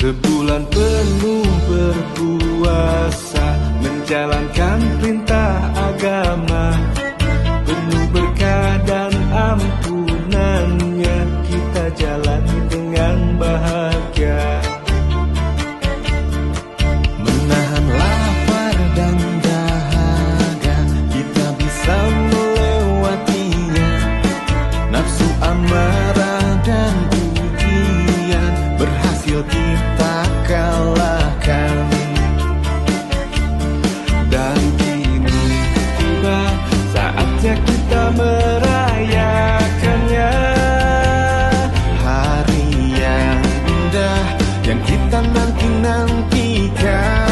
Sebulan penuh berpuasa, menjalankan perintah agama, penuh berkah dan ampunannya, kita jalani dengan bahagia. Menahan lapar dan dahaga, kita bisa melewatinya. Nafsu amarah dan ujian berhasil kita kalahkan. Dan kini tiba saatnya kita merayakannya. Hari yang indah yang kita nanti-nantikan.